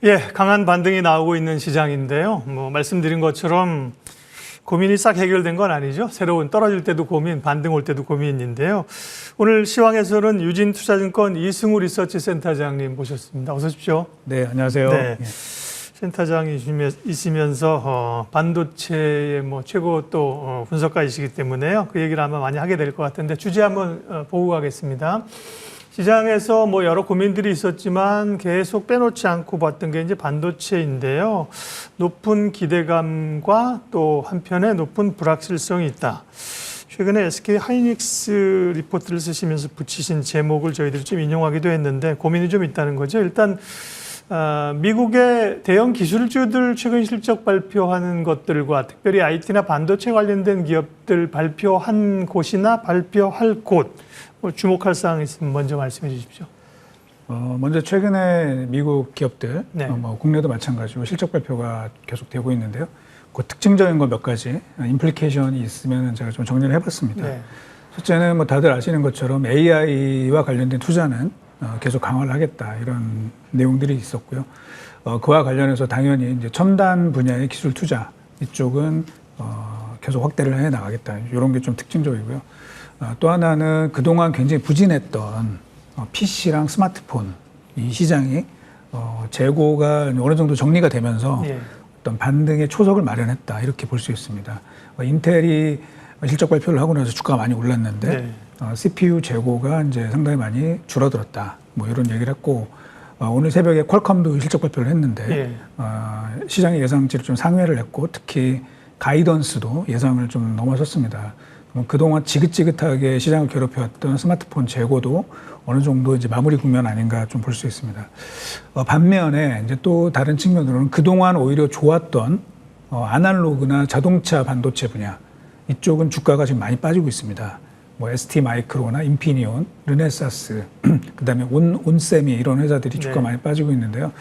예, 강한 반등이 나오고 있는 시장인데요. 말씀드린 것처럼 고민이 싹 해결된 건 아니죠. 새로운 떨어질 때도 고민, 반등 올 때도 고민인데요. 오늘 시황에서는 유진투자증권 이승우 리서치 센터장님 모셨습니다. 어서 오십시오. 네, 안녕하세요. 네. 예. 센터장이시면서 반도체의 최고 또 분석가이시기 때문에요. 그 얘기를 아마 많이 하게 될 것 같은데 주제 한번 보고 가겠습니다. 시장에서 여러 고민들이 있었지만 계속 빼놓지 않고 봤던 게 이제 반도체인데요. 높은 기대감과 또 한편에 높은 불확실성이 있다. 최근에 SK 하이닉스 리포트를 쓰시면서 붙이신 제목을 저희들이 좀 인용하기도 했는데 고민이 좀 있다는 거죠. 일단 미국의 대형 기술주들 최근 실적 발표하는 것들과 특별히 IT나 반도체 관련된 기업들 발표한 곳이나 발표할 곳 주목할 사항이 있으면 먼저 말씀해 주십시오. 먼저 최근에 미국 기업들, 네. 국내도 마찬가지로 실적 발표가 계속 되고 있는데요. 그 특징적인 거 몇 가지 임플리케이션이 있으면 제가 좀 정리를 해봤습니다. 네. 첫째는 다들 아시는 것처럼 AI와 관련된 투자는 계속 강화를 하겠다 이런 내용들이 있었고요. 그와 관련해서 당연히 이제 첨단 분야의 기술 투자 이쪽은 계속 확대를 해 나가겠다 이런 게 좀 특징적이고요. 또 하나는 그동안 굉장히 부진했던 PC랑 스마트폰 이 시장이 재고가 어느 정도 정리가 되면서 예. 어떤 반등의 초석을 마련했다 이렇게 볼 수 있습니다. 인텔이 실적 발표를 하고 나서 주가가 많이 올랐는데 네. CPU 재고가 이제 상당히 많이 줄어들었다 이런 얘기를 했고 오늘 새벽에 퀄컴도 실적 발표를 했는데 예. 시장의 예상치를 좀 상회를 했고 특히 가이던스도 예상을 좀 넘어섰습니다. 그동안 지긋지긋하게 시장을 괴롭혀왔던 스마트폰 재고도 어느 정도 이제 마무리 국면 아닌가 좀 볼 수 있습니다. 반면에 이제 또 다른 측면으로는 그동안 오히려 좋았던 아날로그나 자동차 반도체 분야 이쪽은 주가가 지금 많이 빠지고 있습니다. ST 마이크로나 인피니온, 르네사스, 그다음에 온세미 이런 회사들이 주가 많이 빠지고 있는데요.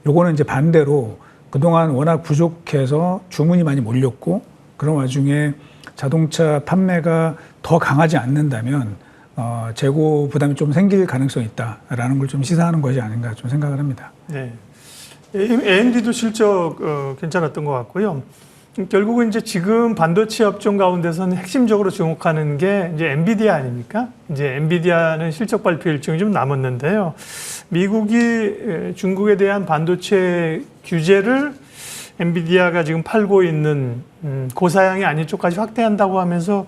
요거는 이제 반대로 그동안 워낙 부족해서 주문이 많이 몰렸고 그런 와중에 자동차 판매가 더 강하지 않는다면 재고 부담이 좀 생길 가능성이 있다라는 걸 좀 시사하는 것이 아닌가 좀 생각을 합니다. 네, AMD도 실적 괜찮았던 것 같고요. 결국은 이제 지금 반도체 업종 가운데서는 핵심적으로 주목하는 게 이제 엔비디아 아닙니까? 이제 엔비디아는 실적 발표 일정이 좀 남았는데요. 미국이 중국에 대한 반도체 규제를 엔비디아가 지금 팔고 있는 고사양이 아닌 쪽까지 확대한다고 하면서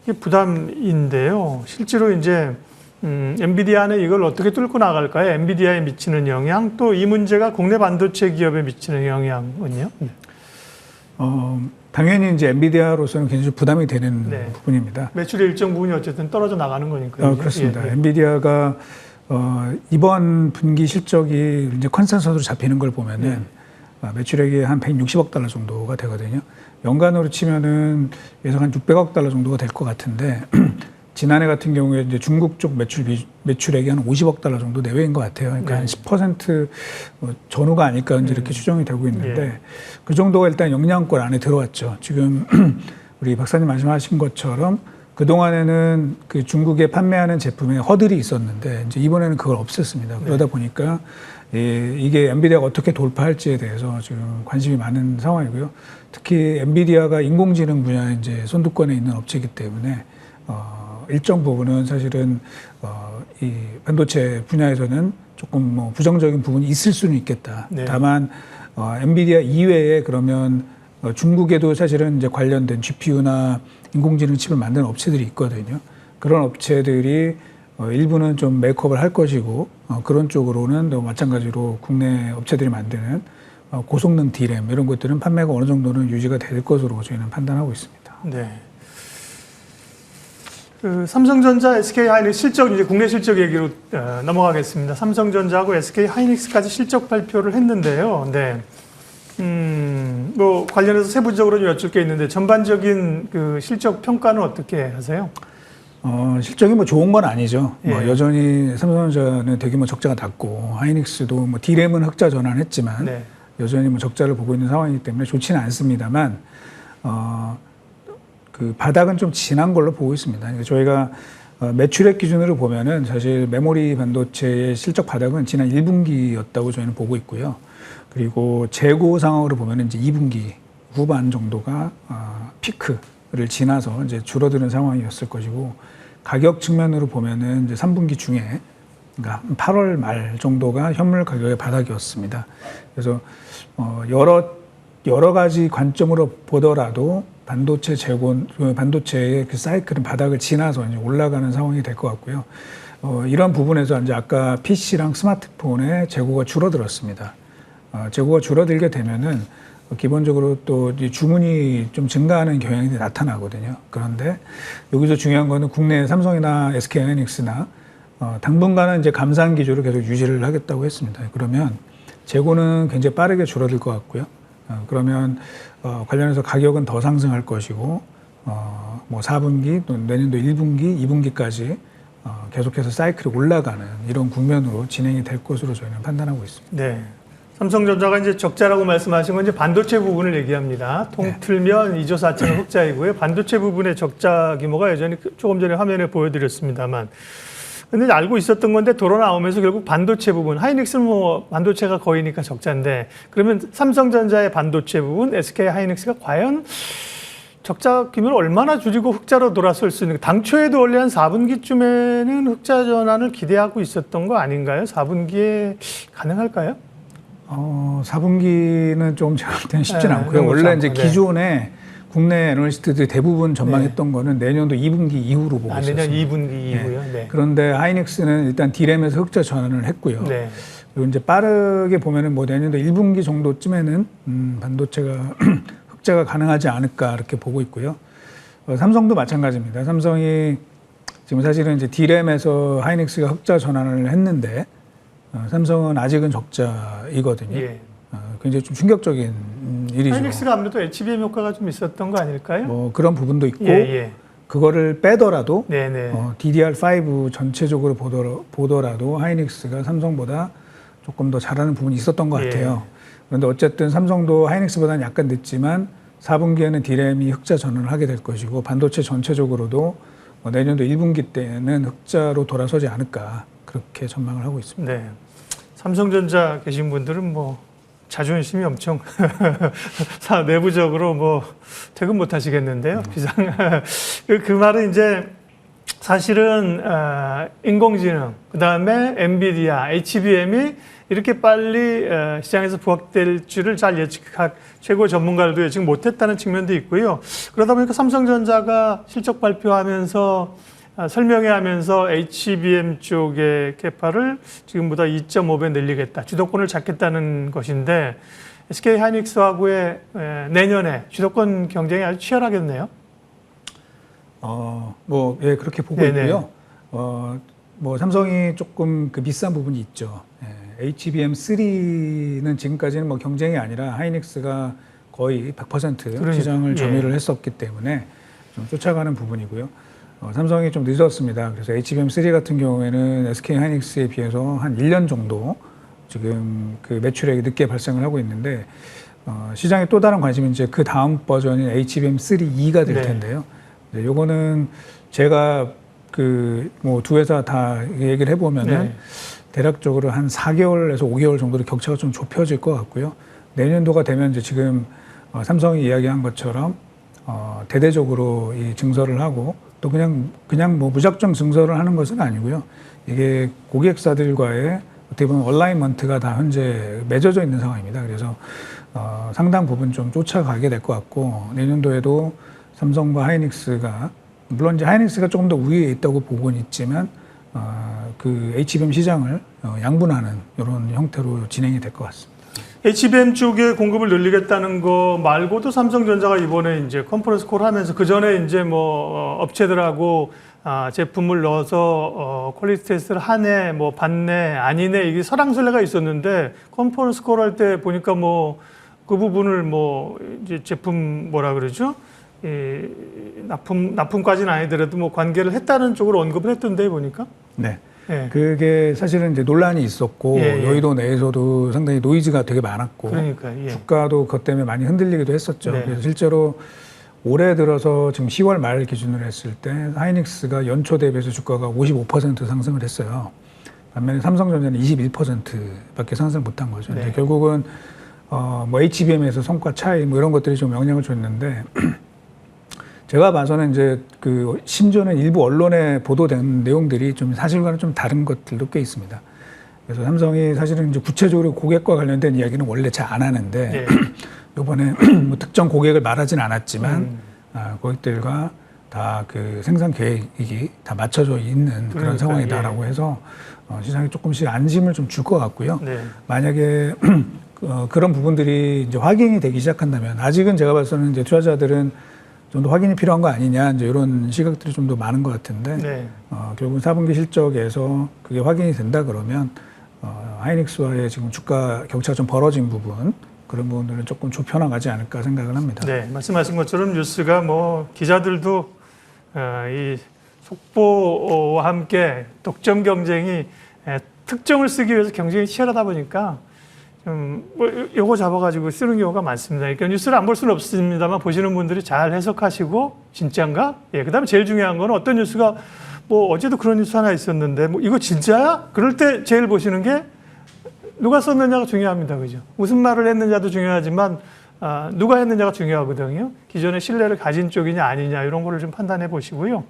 이게 부담인데요. 실제로 이제 엔비디아는 이걸 어떻게 뚫고 나갈까요? 엔비디아에 미치는 영향, 또 이 문제가 국내 반도체 기업에 미치는 영향은요? 네. 당연히 이제 엔비디아로서는 굉장히 부담이 되는 네. 부분입니다. 매출의 일정 부분이 어쨌든 떨어져 나가는 거니까요. 그렇습니다. 예, 예. 엔비디아가 이번 분기 실적이 이제 컨센서스로 잡히는 걸 보면은 매출액이 한 160억 달러 정도가 되거든요. 연간으로 치면은 예상 한 600억 달러 정도가 될 것 같은데 지난해 같은 경우에 이제 중국 쪽 매출액이 한 50억 달러 정도 내외인 것 같아요. 그러니까 한 10% 전후가 아닐까 이렇게 추정이 되고 있는데 그 정도가 일단 영향권 안에 들어왔죠. 지금 우리 박사님 말씀하신 것처럼 그동안에는 그 중국에 판매하는 제품에 허들이 있었는데 이제 이번에는 그걸 없앴습니다. 그러다 보니까 이게 엔비디아가 어떻게 돌파할지에 대해서 지금 관심이 많은 상황이고요. 특히 엔비디아가 인공지능 분야에 이제 선두권에 있는 업체이기 때문에 일정 부분은 사실은 이 반도체 분야에서는 조금 부정적인 부분이 있을 수는 있겠다. 네. 다만 엔비디아 이외에 그러면 중국에도 사실은 이제 관련된 GPU나 인공지능 칩을 만드는 업체들이 있거든요. 그런 업체들이 일부는 좀 메이크업을 할 것이고 그런 쪽으로는 또 마찬가지로 국내 업체들이 만드는 고성능 D램 이런 것들은 판매가 어느 정도는 유지가 될 것으로 저희는 판단하고 있습니다. 네. 삼성전자, SK 하이닉스 실적 이제 국내 실적 얘기로 넘어가겠습니다. 삼성전자하고 SK 하이닉스까지 실적 발표를 했는데요. 네. 관련해서 세부적으로 좀 여쭐 게 있는데 전반적인 그 실적 평가는 어떻게 하세요? 실적이 좋은 건 아니죠. 예. 여전히 삼성전자는 되게 적자가 낮고 하이닉스도 D램은 흑자 전환했지만 네. 여전히 적자를 보고 있는 상황이기 때문에 좋지는 않습니다만 그 바닥은 좀 지난 걸로 보고 있습니다. 그러니까 저희가 매출액 기준으로 보면은 사실 메모리 반도체의 실적 바닥은 지난 1분기였다고 저희는 보고 있고요. 그리고 재고 상황으로 보면 이제 2분기 후반 정도가 피크를 지나서 이제 줄어드는 상황이었을 것이고, 가격 측면으로 보면은 이제 3분기 중에, 그러니까 8월 말 정도가 현물 가격의 바닥이었습니다. 그래서 여러 가지 관점으로 보더라도 반도체 반도체의 그 사이클은 바닥을 지나서 이제 올라가는 상황이 될 것 같고요. 이런 부분에서 이제 아까 PC랑 스마트폰의 재고가 줄어들었습니다. 재고가 줄어들게 되면은 기본적으로 또 이제 주문이 좀 증가하는 경향이 나타나거든요. 그런데 여기서 중요한 거는 국내 삼성이나 SK하이닉스나 당분간은 이제 감산 기조를 계속 유지를 하겠다고 했습니다. 그러면 재고는 굉장히 빠르게 줄어들 것 같고요. 그러면 관련해서 가격은 더 상승할 것이고, 뭐 4분기 또 내년도 1분기, 2분기까지 계속해서 사이클이 올라가는 이런 국면으로 진행이 될 것으로 저희는 판단하고 있습니다. 네. 삼성전자가 이제 적자라고 말씀하신 건 이제 반도체 부분을 얘기합니다. 통틀면 2조 4천억 흑자이고요. 반도체 부분의 적자 규모가 여전히 조금 전에 화면에 보여드렸습니다만, 근데 알고 있었던 건데 돌아 나오면서 결국 반도체 부분, 하이닉스는 뭐 반도체가 거의니까 적자인데, 그러면 삼성전자의 반도체 부분, SK 하이닉스가 과연 적자 규모를 얼마나 줄이고 흑자로 돌아설 수 있는, 당초에도 원래 한 4분기쯤에는 흑자 전환을 기대하고 있었던 거 아닌가요? 4분기에 가능할까요? 4분기는 좀 제가 볼 때는 쉽진 않고요. 원래 이제 기존에 국내 애널리스트들이 대부분 전망했던 거는 내년도 2분기 이후로 보고 있었습니다. 내년 2분기 이후요. 네. 그런데 하이닉스는 일단 D램에서 흑자 전환을 했고요. 네. 그리고 이제 빠르게 보면은 뭐 내년도 1분기 정도쯤에는 반도체가 흑자가 가능하지 않을까 이렇게 보고 있고요. 삼성도 마찬가지입니다. 삼성이 지금 사실은 이제 D램에서 하이닉스가 흑자 전환을 했는데 삼성은 아직은 적자이거든요. 예. 굉장히 좀 충격적인 일이죠. 하이닉스가 아무래도 HBM 효과가 좀 있었던 거 아닐까요? 뭐 그런 부분도 있고, 예. 그거를 빼더라도 네네. DDR5 전체적으로 보더라도 하이닉스가 삼성보다 조금 더 잘하는 부분이 있었던 것 같아요. 그런데 어쨌든 삼성도 하이닉스보다는 약간 늦지만 4분기에는 D램이 흑자 전환을 하게 될 것이고, 반도체 전체적으로도 내년도 1분기 때는 흑자로 돌아서지 않을까 그렇게 전망을 하고 있습니다. 네. 삼성전자 계신 분들은 뭐 자존심이 엄청 내부적으로 뭐 퇴근 못 하시겠는데요. 비상 그 말은 이제 사실은 인공지능, 그다음에 엔비디아, HBM이 이렇게 빨리 시장에서 부각될 줄을 잘 예측할 최고 전문가들도 예측 못했다는 측면도 있고요. 그러다 보니까 삼성전자가 실적 발표하면서 설명회하면서 HBM 쪽의 캐파를 지금보다 2.5배 늘리겠다, 주도권을 잡겠다는 것인데, SK 하이닉스하고의 내년에 주도권 경쟁이 아주 치열하겠네요. 예, 그렇게 보고 네네. 있고요. 뭐 삼성이 조금 그 비싼 부분이 있죠. HBM3는 지금까지는 뭐 경쟁이 아니라 하이닉스가 거의 100% 시장을 점유를 했었기 때문에 좀 쫓아가는 부분이고요. 삼성이 좀 늦었습니다. 그래서 HBM3 같은 경우에는 SK 하이닉스에 비해서 한 1년 정도 지금 그 매출액이 늦게 발생을 하고 있는데, 시장의 또 다른 관심은 이제 그 다음 버전인 HBM3E가 될 텐데요. 요거는 제가 그 뭐 두 회사 다 얘기를 해보면은 대략적으로 한 4개월에서 5개월 정도로 격차가 좀 좁혀질 것 같고요. 내년도가 되면 이제 지금 삼성이 이야기한 것처럼 대대적으로 이 증설을 하고, 또 그냥 뭐 무작정 증설을 하는 것은 아니고요. 이게 고객사들과의 어떻게 보면 얼라이먼트가 다 현재 맺어져 있는 상황입니다. 그래서 상당 부분 좀 쫓아가게 될 것 같고, 내년도에도 삼성과 하이닉스가, 물론 이제 하이닉스가 조금 더 우위에 있다고 보고는 있지만 그 HBM 시장을 양분하는 이런 형태로 진행이 될 것 같습니다. HBM 쪽에 공급을 늘리겠다는 거 말고도 삼성전자가 이번에 이제 컨퍼런스 콜 하면서, 그 전에 이제 뭐 업체들하고 제품을 넣어서 퀄리티 테스트를 하네, 뭐 받네, 아니네, 이게 설랑설레가 있었는데, 컨퍼런스 콜 할 때 보니까 뭐 그 부분을 뭐 이제 제품 뭐라 그러죠? 납품까지는 아니더라도 뭐 관계를 했다는 쪽으로 언급을 했던데 보니까. 네. 그게 사실은 이제 논란이 있었고, 여의도 내에서도 상당히 노이즈가 되게 많았고, 그러니까, 주가도 그것 때문에 많이 흔들리기도 했었죠. 그래서 실제로 올해 들어서 지금 10월 말 기준으로 했을 때 하이닉스가 연초 대비해서 주가가 55% 상승을 했어요. 반면에 삼성전자는 21%밖에 상승을 못한 거죠. 네. 이제 결국은 뭐 HBM에서 성과 차이 뭐 이런 것들이 좀 영향을 줬는데 제가 봐서는 이제 그 심지어는 일부 언론에 보도된 내용들이 좀 사실과는 좀 다른 것들도 꽤 있습니다. 그래서 삼성이 사실은 이제 구체적으로 고객과 관련된 이야기는 원래 잘 안 하는데 네. 이번에 뭐 특정 고객을 말하진 않았지만 고객들과 다 그 생산 계획이 다 맞춰져 있는 그런 상황이다라고 해서 시장에 조금씩 안심을 좀 줄 것 같고요. 네. 만약에 그런 부분들이 이제 확인이 되기 시작한다면 아직은 제가 봐서는 이제 투자자들은 좀 더 확인이 필요한 거 아니냐 이제 이런 시각들이 좀 더 많은 것 같은데 네. 결국은 4분기 실적에서 그게 확인이 된다 그러면 하이닉스와의 지금 주가 격차가 좀 벌어진 부분 그런 부분들은 조금 좁혀나가지 않을까 생각을 합니다. 네, 말씀하신 것처럼 뉴스가 뭐 기자들도 이 속보와 함께 독점 경쟁이 특정을 쓰기 위해서 경쟁이 치열하다 보니까 좀 뭐 요거 잡아가지고 쓰는 경우가 많습니다. 그러니까 뉴스를 안 볼 수는 없습니다만 보시는 분들이 잘 해석하시고 진짜인가? 예, 그다음에 제일 중요한 거는 어떤 뉴스가 뭐 어제도 그런 뉴스 하나 있었는데 뭐 이거 진짜야? 그럴 때 제일 보시는 게 누가 썼느냐가 중요합니다. 그죠? 무슨 말을 했느냐도 중요하지만 누가 했느냐가 중요하거든요. 기존에 신뢰를 가진 쪽이냐 아니냐 이런 거를 좀 판단해 보시고요.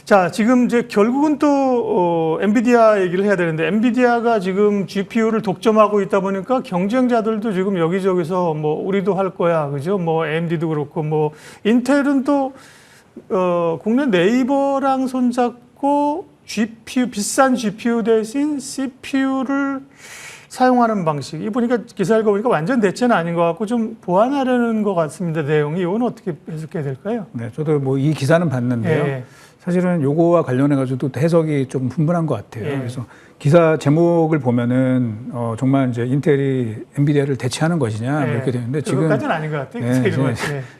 자, 지금 이제 결국은 또 엔비디아 얘기를 해야 되는데 엔비디아가 지금 GPU를 독점하고 있다 보니까 경쟁자들도 지금 여기저기서 뭐 우리도 할 거야. 그죠? 뭐 AMD도 그렇고 뭐 인텔은 또 국내 네이버랑 손잡고 GPU 비싼 GPU 대신 CPU를 사용하는 방식. 이 보니까 기사 읽어보니까 완전 대체는 아닌 것 같고 좀 보완하려는 것 같습니다. 내용이 이건 어떻게 해석해야 될까요? 네, 저도 뭐 이 기사는 봤는데요. 예. 사실은 요거와 관련해가지고 또 해석이 좀 분분한 것 같아요. 예. 그래서 기사 제목을 보면은 정말 이제 인텔이 엔비디아를 대체하는 것이냐 예. 이렇게 되는데 그것까지는 아닌 것 같아요. 네,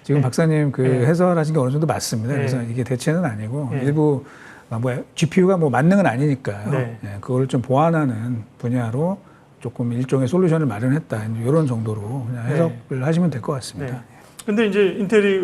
지금 예. 박사님 그 예. 해설하신 게 어느 정도 맞습니다. 예. 그래서 이게 대체는 아니고 예. 일부 뭐 GPU가 뭐 만능은 아니니까요. 네. 예, 그걸 좀 보완하는 분야로 조금 일종의 솔루션을 마련했다 이런 정도로 그냥 해석을 하시면 될 것 같습니다. 네. 근데 이제 인텔이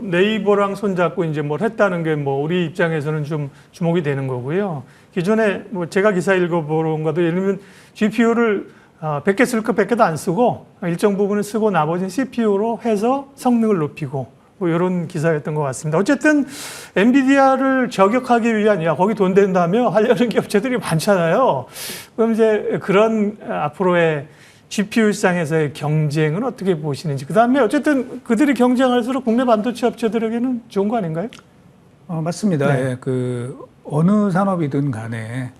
네이버랑 손잡고 이제 뭘 했다는 게 뭐 우리 입장에서는 좀 주목이 되는 거고요. 기존에 뭐 제가 기사 읽어보는 것도 예를 들면 GPU를 100개 쓸 거 100개도 안 쓰고 일정 부분을 쓰고 나머지는 CPU로 해서 성능을 높이고 뭐 이런 기사였던 것 같습니다. 어쨌든 엔비디아를 저격하기 위한 거기 돈 된다며 하려는 게 업체들이 많잖아요. 그럼 이제 그런 앞으로의 GPU 시장에서의 경쟁은 어떻게 보시는지. 그다음에 어쨌든 그들이 경쟁할수록 국내 반도체 업체들에게는 좋은 거 아닌가요? 맞습니다. 네. 예, 그 어느 산업이든 간에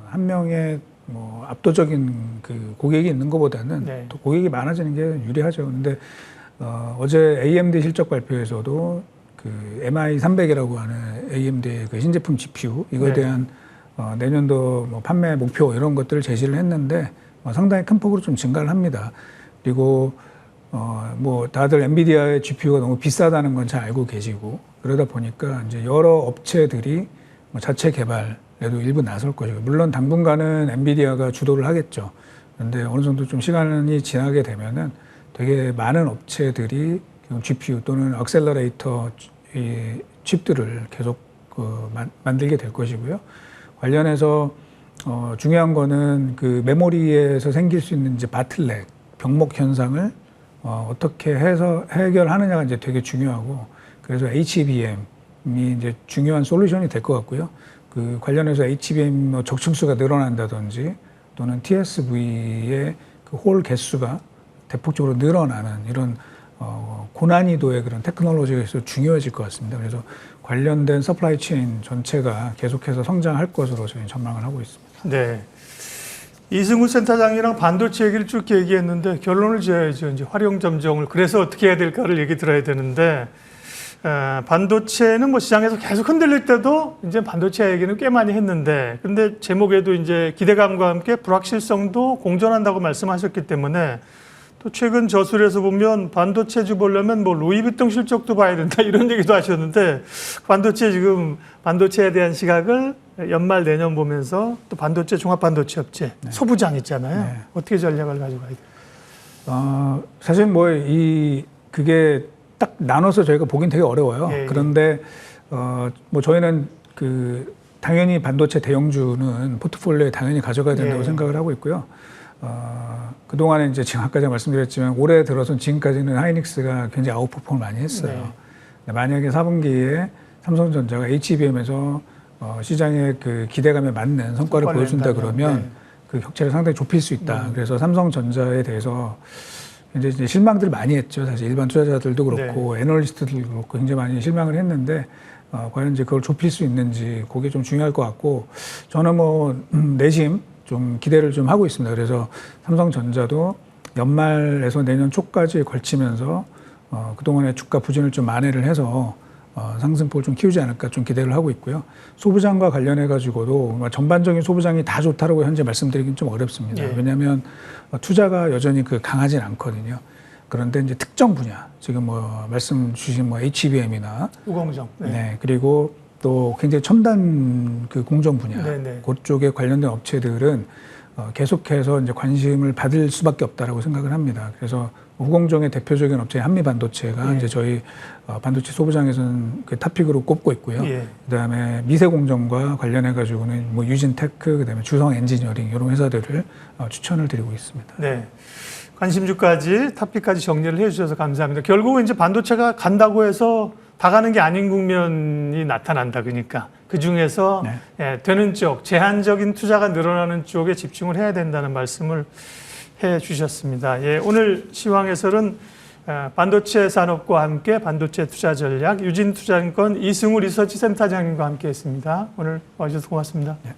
한 명의 뭐 압도적인 그 고객이 있는 것보다는 네. 또 고객이 많아지는 게 유리하죠. 근데 어제 AMD 실적 발표에서도 그 MI300이라고 하는 AMD의 그 신제품 GPU 이거에 네. 대한 내년도 뭐 판매 목표 이런 것들을 제시를 했는데 상당히 큰 폭으로 좀 증가를 합니다. 그리고 뭐 다들 엔비디아의 GPU가 너무 비싸다는 건 잘 알고 계시고 그러다 보니까 이제 여러 업체들이 뭐 자체 개발에도 일부 나설 것이고 물론 당분간은 엔비디아가 주도를 하겠죠. 그런데 어느 정도 좀 시간이 지나게 되면은 되게 많은 업체들이 GPU 또는 액셀러레이터 칩들을 계속 만들게 될 것이고요. 관련해서 중요한 거는 그 메모리에서 생길 수 있는 이제 바틀렉, 병목 현상을 어떻게 해서 해결하느냐가 이제 되게 중요하고 그래서 HBM이 이제 중요한 솔루션이 될 것 같고요. 그 관련해서 HBM 적층수가 늘어난다든지 또는 TSV의 그 홀 개수가 대폭적으로 늘어나는 이런 고난이도의 그런 테크놀로지가 있어 중요해질 것 같습니다. 그래서 관련된 서플라이 체인 전체가 계속해서 성장할 것으로 저희 전망을 하고 있습니다. 네. 이승우 센터장이랑 반도체 얘기를 쭉 얘기했는데 결론을 지어야죠. 이제 활용 점정을 그래서 어떻게 해야 될까를 얘기 들어야 되는데 반도체는 뭐 시장에서 계속 흔들릴 때도 이제 반도체 얘기는 꽤 많이 했는데 근데 제목에도 이제 기대감과 함께 불확실성도 공존한다고 말씀하셨기 때문에 또 최근 저술에서 보면 반도체주 보려면 뭐 루이비통 실적도 봐야 된다 이런 얘기도 하셨는데 반도체에 대한 시각을 연말 내년 보면서 또 반도체 종합반도체 업체 소부장 있잖아요. 네. 어떻게 전략을 가지고 가야 돼요? 사실 뭐 그게 딱 나눠서 저희가 보긴 되게 어려워요. 예, 그런데 뭐 저희는 그 당연히 반도체 대형주는 포트폴리오에 당연히 가져가야 된다고 예. 생각을 하고 있고요. 그동안에 이제 지금 아까 제가 말씀드렸지만 올해 들어서 지금까지는 하이닉스가 굉장히 아웃퍼폼을 많이 했어요. 네. 만약에 4분기에 삼성전자가 HBM에서 시장의 그 기대감에 맞는 성과를 보여준다 낸다면, 그러면 네. 그 격차를 상당히 좁힐 수 있다. 그래서 삼성전자에 대해서 이제 실망들 많이 했죠. 사실 일반 투자자들도 그렇고 애널리스트들도 그렇고 굉장히 많이 실망을 했는데 과연 이제 그걸 좁힐 수 있는지 그게 좀 중요할 것 같고 저는 뭐 내심 좀 기대를 좀 하고 있습니다. 그래서 삼성전자도 연말에서 내년 초까지 걸치면서 그동안의 주가 부진을 좀 만회를 해서 상승폭을 좀 키우지 않을까 좀 기대를 하고 있고요. 소부장과 관련해 가지고도 전반적인 소부장이 다 좋다라고 현재 말씀드리긴 좀 어렵습니다. 예. 왜냐하면 투자가 여전히 강하진 않거든요. 그런데 이제 특정 분야, 지금 뭐 말씀 주신 뭐 HBM이나 우공정. 네. 그리고 또 굉장히 첨단 그 공정 분야, 네네. 그쪽에 관련된 업체들은 계속해서 이제 관심을 받을 수밖에 없다라고 생각을 합니다. 그래서 후공정의 대표적인 업체 한미반도체가 예. 이제 저희 반도체 소부장에서는 그 탑픽으로 꼽고 있고요. 예. 그다음에 미세공정과 관련해 가지고는 뭐 유진테크, 그다음에 주성 엔지니어링 이런 회사들을 추천을 드리고 있습니다. 네. 관심주까지 탑픽까지 정리를 해주셔서 감사합니다. 결국은 이제 반도체가 간다고 해서 다 가는 게 아닌 국면이 나타난다. 그러니까 그 중에서 네. 예, 되는 쪽, 제한적인 투자가 늘어나는 쪽에 집중을 해야 된다는 말씀을 해 주셨습니다. 예, 오늘 시황 해설은 반도체 산업과 함께 반도체 투자 전략 유진투자증권 이승우 리서치 센터장님과 함께했습니다. 오늘 와주셔서 고맙습니다. 네.